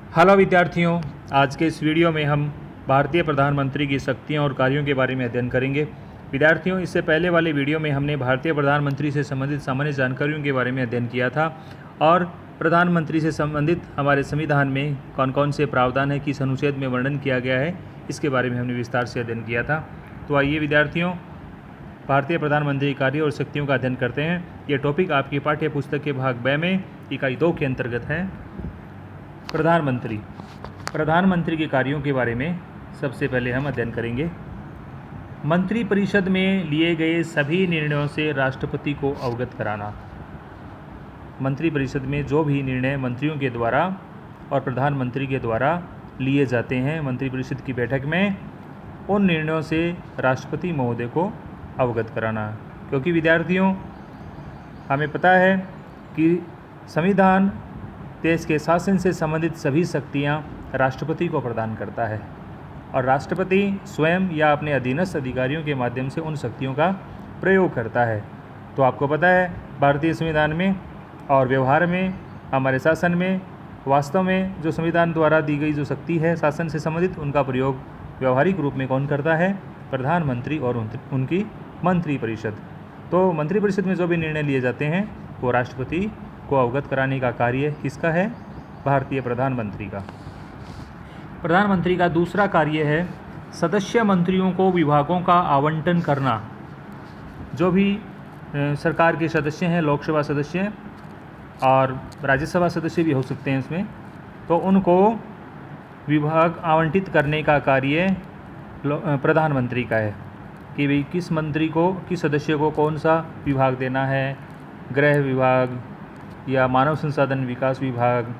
Hello विद्यार्थियों, आज के इस वीडियो में हम भारतीय प्रधानमंत्री की शक्तियां और कार्यों के बारे में अध्ययन करेंगे। विद्यार्थियों, इससे पहले वाले वीडियो में हमने भारतीय प्रधानमंत्री से संबंधित सामान्य जानकारियों के बारे में अध्ययन किया था और प्रधानमंत्री से संबंधित हमारे संविधान में कौन कौन से प्रावधान है, किस अनुच्छेद में वर्णन किया गया है, इसके बारे में हमने विस्तार से अध्ययन किया था। तो आइए विद्यार्थियों, भारतीय प्रधानमंत्री कार्य और शक्तियों का अध्ययन करते हैं। ये टॉपिक आपकी पाठ्य पुस्तक के भाग ब में इकाई 2 के अंतर्गत है। प्रधानमंत्री के कार्यों के बारे में सबसे पहले हम अध्ययन करेंगे। मंत्रिपरिषद में लिए गए सभी निर्णयों से राष्ट्रपति को अवगत कराना। मंत्रिपरिषद में जो भी निर्णय मंत्रियों के द्वारा और प्रधानमंत्री के द्वारा लिए जाते हैं, मंत्रिपरिषद की बैठक में उन निर्णयों से राष्ट्रपति महोदय को अवगत कराना। क्योंकि विद्यार्थियों, हमें पता है कि संविधान देश के शासन से संबंधित सभी शक्तियां राष्ट्रपति को प्रदान करता है और राष्ट्रपति स्वयं या अपने अधीनस्थ अधिकारियों के माध्यम से उन शक्तियों का प्रयोग करता है। तो आपको पता है, भारतीय संविधान में और व्यवहार में, हमारे शासन में, वास्तव में जो संविधान द्वारा दी गई जो शक्ति है शासन से संबंधित, उनका प्रयोग व्यवहारिक रूप में कौन करता है? प्रधानमंत्री और उनकी मंत्रिपरिषद। तो मंत्रिपरिषद में जो भी निर्णय लिए जाते हैं वो राष्ट्रपति को अवगत कराने का कार्य किसका है? भारतीय प्रधानमंत्री का। प्रधानमंत्री का दूसरा कार्य है सदस्य मंत्रियों को विभागों का आवंटन करना। जो भी सरकार के सदस्य हैं, लोकसभा सदस्य और राज्यसभा सदस्य भी हो सकते हैं इसमें, तो उनको विभाग आवंटित करने का कार्य प्रधानमंत्री का है कि भाई किस मंत्री को, किस सदस्य को कौन सा विभाग देना है। गृह विभाग या मानव संसाधन विकास विभाग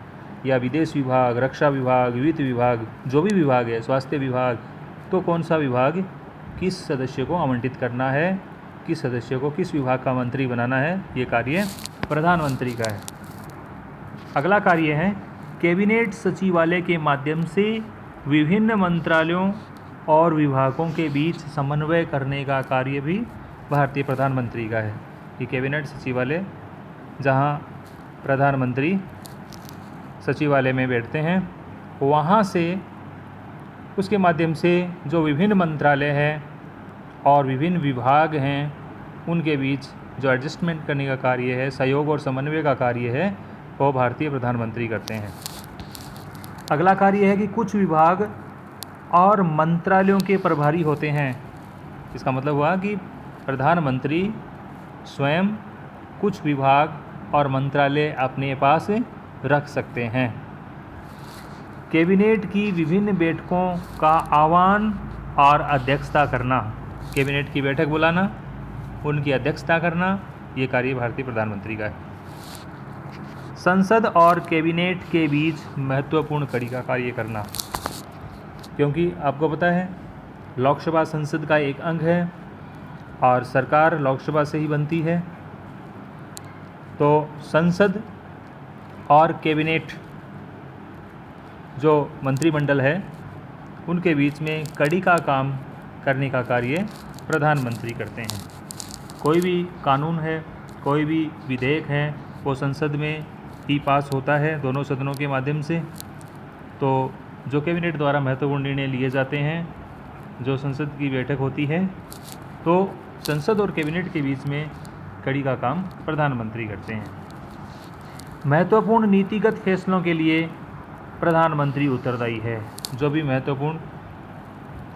या विदेश विभाग, रक्षा विभाग, वित्त विभाग, जो भी विभाग है, स्वास्थ्य विभाग, तो कौन सा विभाग किस सदस्य को आवंटित करना है, किस सदस्य को किस विभाग का मंत्री बनाना है, ये कार्य प्रधानमंत्री का है। अगला कार्य है कैबिनेट सचिवालय के माध्यम से विभिन्न मंत्रालयों और विभागों के बीच समन्वय करने का कार्य भी भारतीय प्रधानमंत्री का है। कि कैबिनेट सचिवालय, जहाँ प्रधानमंत्री सचिवालय में बैठते हैं, वहाँ से उसके माध्यम से जो विभिन्न मंत्रालय हैं और विभिन्न विभाग हैं, उनके बीच जो एडजस्टमेंट करने का कार्य है, सहयोग और समन्वय का कार्य है, वो भारतीय प्रधानमंत्री करते हैं। अगला कार्य है कि कुछ विभाग और मंत्रालयों के प्रभारी होते हैं। इसका मतलब हुआ कि प्रधानमंत्री स्वयं कुछ विभाग और मंत्रालय अपने पास रख सकते हैं। कैबिनेट की विभिन्न बैठकों का आह्वान और अध्यक्षता करना, कैबिनेट की बैठक बुलाना, उनकी अध्यक्षता करना, ये कार्य भारतीय प्रधानमंत्री का है। संसद और कैबिनेट के बीच महत्वपूर्ण कड़ी का कार्य करना, क्योंकि आपको पता है लोकसभा संसद का एक अंग है और सरकार लोकसभा से ही बनती है। तो संसद और कैबिनेट, जो मंत्रिमंडल है, उनके बीच में कड़ी का काम करने का कार्य प्रधानमंत्री करते हैं। कोई भी कानून है, कोई भी विधेयक है, वो संसद में ही पास होता है दोनों सदनों के माध्यम से। तो जो कैबिनेट द्वारा महत्वपूर्ण निर्णय लिए जाते हैं, जो संसद की बैठक होती है, तो संसद और कैबिनेट के बीच में कड़ी का काम प्रधानमंत्री करते हैं। महत्वपूर्ण नीतिगत फैसलों के लिए प्रधानमंत्री उत्तरदायी है। जो भी महत्वपूर्ण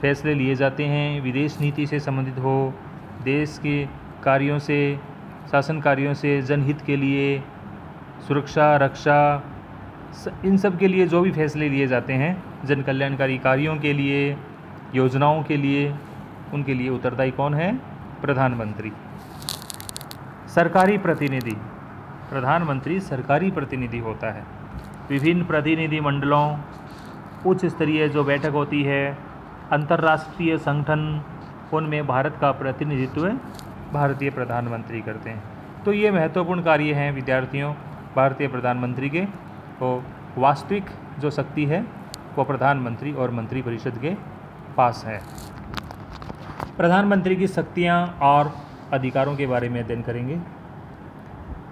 फैसले लिए जाते हैं, विदेश नीति से संबंधित हो, देश के कार्यों से, शासन कार्यों से, जनहित के लिए, सुरक्षा, रक्षा, इन सब के लिए जो भी फैसले लिए जाते हैं, जन कल्याणकारी कार्यों के लिए, योजनाओं के लिए, उनके लिए उत्तरदायी कौन है? प्रधानमंत्री। सरकारी प्रतिनिधि, प्रधानमंत्री सरकारी प्रतिनिधि होता है। विभिन्न प्रतिनिधि मंडलों, उच्च स्तरीय जो बैठक होती है, अंतर्राष्ट्रीय संगठन, उनमें भारत का प्रतिनिधित्व भारतीय प्रधानमंत्री करते हैं। तो ये महत्वपूर्ण कार्य हैं विद्यार्थियों भारतीय प्रधानमंत्री के। तो वास्तविक जो शक्ति है वो प्रधानमंत्री और मंत्रिपरिषद के पास है। प्रधानमंत्री की शक्तियाँ और अधिकारों के बारे में अध्ययन करेंगे।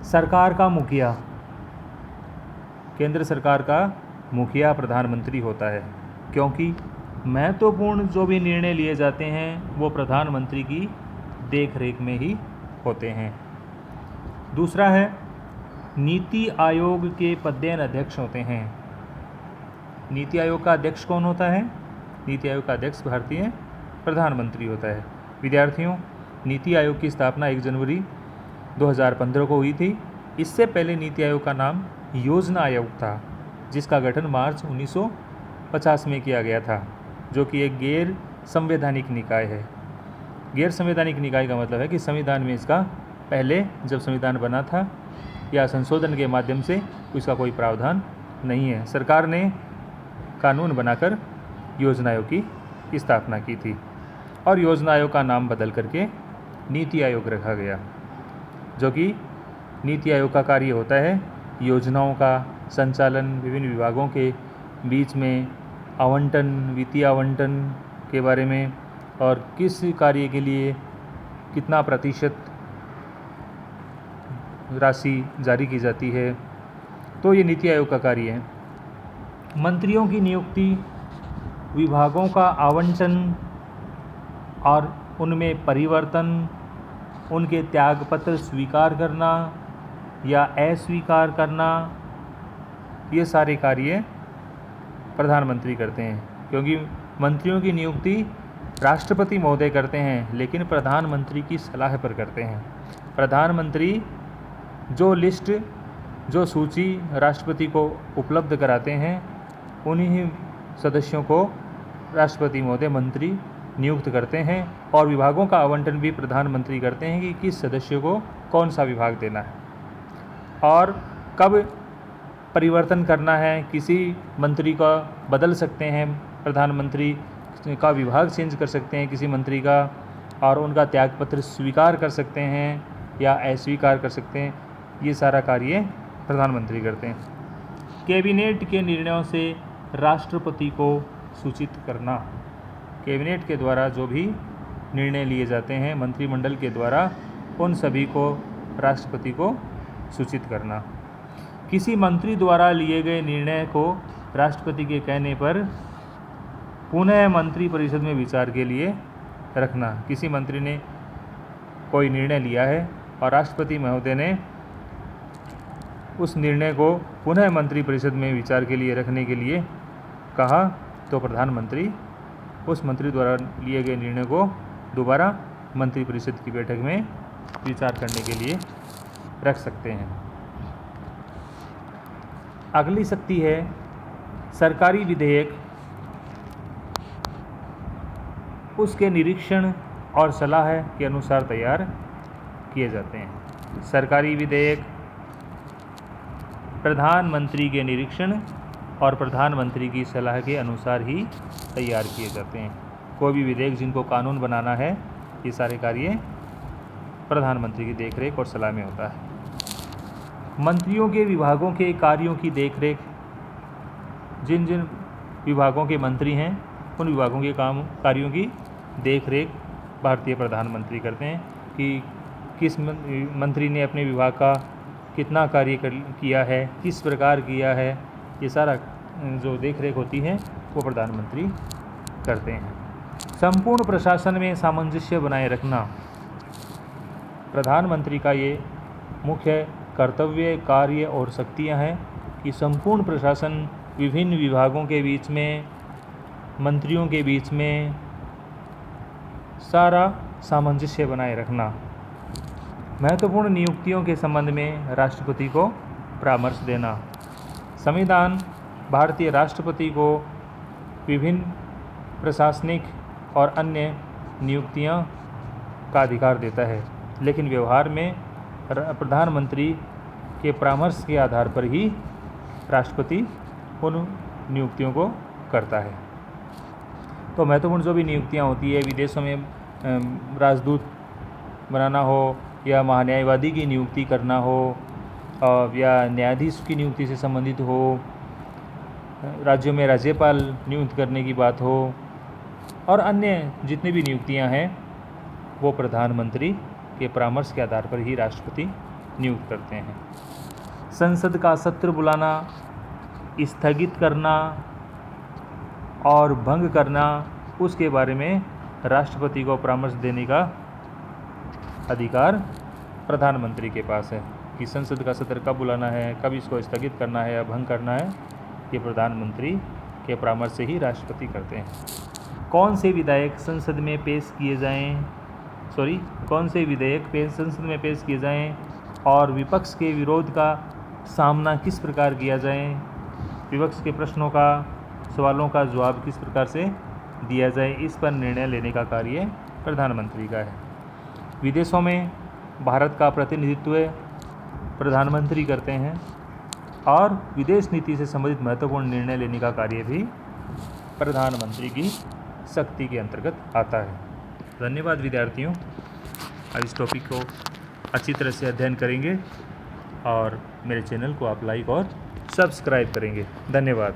सरकार का मुखिया, केंद्र सरकार का मुखिया प्रधानमंत्री होता है, क्योंकि महत्वपूर्ण जो भी निर्णय लिए जाते हैं वो प्रधानमंत्री की देखरेख में ही होते हैं। दूसरा है, नीति आयोग के पदेन अध्यक्ष होते हैं। नीति आयोग का अध्यक्ष कौन होता है? नीति आयोग का अध्यक्ष भारतीय प्रधानमंत्री होता है। विद्यार्थियों, नीति आयोग की स्थापना 1 जनवरी 2015 को हुई थी। इससे पहले नीति आयोग का नाम योजना आयोग था, जिसका गठन मार्च 1950 में किया गया था, जो कि एक गैर संवैधानिक निकाय है। गैर संवैधानिक निकाय का मतलब है कि संविधान में इसका पहले जब संविधान बना था या संशोधन के माध्यम से इसका कोई प्रावधान नहीं है। सरकार ने कानून बनाकर योजना आयोग की स्थापना की थी और योजना आयोग का नाम बदल करके नीति आयोग रखा गया, जो कि नीति आयोग का कार्य होता है योजनाओं का संचालन, विभिन्न विभागों के बीच में आवंटन, वित्तीय आवंटन के बारे में और किस कार्य के लिए कितना प्रतिशत राशि जारी की जाती है, तो ये नीति आयोग का कार्य है। मंत्रियों की नियुक्ति, विभागों का आवंटन और उनमें परिवर्तन, उनके त्यागपत्र स्वीकार करना या अस्वीकार करना, ये सारे कार्य प्रधानमंत्री करते हैं, क्योंकि मंत्रियों की नियुक्ति राष्ट्रपति महोदय करते हैं, लेकिन प्रधानमंत्री की सलाह पर करते हैं। प्रधानमंत्री जो लिस्ट, जो सूची राष्ट्रपति को उपलब्ध कराते हैं, उन्हीं सदस्यों को राष्ट्रपति महोदय मंत्री नियुक्त करते हैं और विभागों का आवंटन भी प्रधानमंत्री करते हैं कि किस सदस्य को कौन सा विभाग देना है और कब परिवर्तन करना है। किसी मंत्री का बदल सकते हैं, प्रधानमंत्री का विभाग चेंज कर सकते हैं किसी मंत्री का, और उनका त्यागपत्र स्वीकार कर सकते हैं या अस्वीकार कर सकते हैं। ये सारा कार्य प्रधानमंत्री करते हैं। कैबिनेट के निर्णयों से राष्ट्रपति को सूचित करना, कैबिनेट के द्वारा जो भी निर्णय लिए जाते हैं मंत्रिमंडल के द्वारा, उन सभी को राष्ट्रपति को सूचित करना। किसी मंत्री द्वारा लिए गए निर्णय को राष्ट्रपति के कहने पर पुनः मंत्रिपरिषद में विचार के लिए रखना। किसी मंत्री ने कोई निर्णय लिया है और राष्ट्रपति महोदय ने उस निर्णय को पुनः मंत्रिपरिषद में विचार के लिए रखने के लिए कहा, तो प्रधानमंत्री उस मंत्री द्वारा लिए गए निर्णय को दोबारा मंत्रिपरिषद की बैठक में विचार करने के लिए रख सकते हैं। अगली शक्ति है सरकारी विधेयक, उसके निरीक्षण और सलाह के अनुसार तैयार किए जाते हैं। सरकारी विधेयक प्रधानमंत्री के निरीक्षण और प्रधानमंत्री की सलाह के अनुसार ही तैयार किए जाते हैं। कोई भी विधेयक जिनको कानून बनाना है, ये सारे कार्य प्रधानमंत्री की देखरेख और सलाह में होता है। मंत्रियों के विभागों के कार्यों की देखरेख, जिन जिन विभागों के मंत्री हैं उन विभागों के कार्यों की देखरेख भारतीय प्रधानमंत्री करते हैं कि किस मंत्री ने अपने विभाग का कितना कार्य किया है, किस प्रकार किया है, ये सारा जो देखरेख होती है वो प्रधानमंत्री करते हैं। संपूर्ण प्रशासन में सामंजस्य बनाए रखना प्रधानमंत्री का ये मुख्य कर्तव्य, कार्य और शक्तियाँ हैं कि संपूर्ण प्रशासन, विभिन्न विभागों के बीच में, मंत्रियों के बीच में सारा सामंजस्य बनाए रखना। महत्वपूर्ण नियुक्तियों के संबंध में राष्ट्रपति को परामर्श देना। संविधान भारतीय राष्ट्रपति को विभिन्न प्रशासनिक और अन्य नियुक्तियां का अधिकार देता है, लेकिन व्यवहार में प्रधानमंत्री के परामर्श के आधार पर ही राष्ट्रपति उन नियुक्तियों को करता है। तो महत्वपूर्ण जो भी नियुक्तियां होती है, विदेशों में राजदूत बनाना हो या महान्यायवादी की नियुक्ति करना हो या न्यायाधीश की नियुक्ति से संबंधित हो, राज्यों में राज्यपाल नियुक्त करने की बात हो और अन्य जितनी भी नियुक्तियां हैं वो प्रधानमंत्री के परामर्श के आधार पर ही राष्ट्रपति नियुक्त करते हैं। संसद का सत्र बुलाना, स्थगित करना और भंग करना, उसके बारे में राष्ट्रपति को परामर्श देने का अधिकार प्रधानमंत्री के पास है कि संसद का सत्र कब बुलाना है, कब इसको स्थगित करना है या भंग करना है, ये प्रधानमंत्री के परामर्श से ही राष्ट्रपति करते हैं। कौन से विधेयक संसद में पेश किए जाएं और विपक्ष के विरोध का सामना किस प्रकार किया जाए, विपक्ष के प्रश्नों का, सवालों का जवाब किस प्रकार से दिया जाए, इस पर निर्णय लेने का कार्य प्रधानमंत्री का है। विदेशों में भारत का प्रतिनिधित्व प्रधानमंत्री करते हैं और विदेश नीति से संबंधित महत्वपूर्ण निर्णय लेने का कार्य भी प्रधानमंत्री की शक्ति के अंतर्गत आता है। धन्यवाद विद्यार्थियों, अब इस टॉपिक को अच्छी तरह से अध्ययन करेंगे और मेरे चैनल को आप लाइक और सब्सक्राइब करेंगे। धन्यवाद।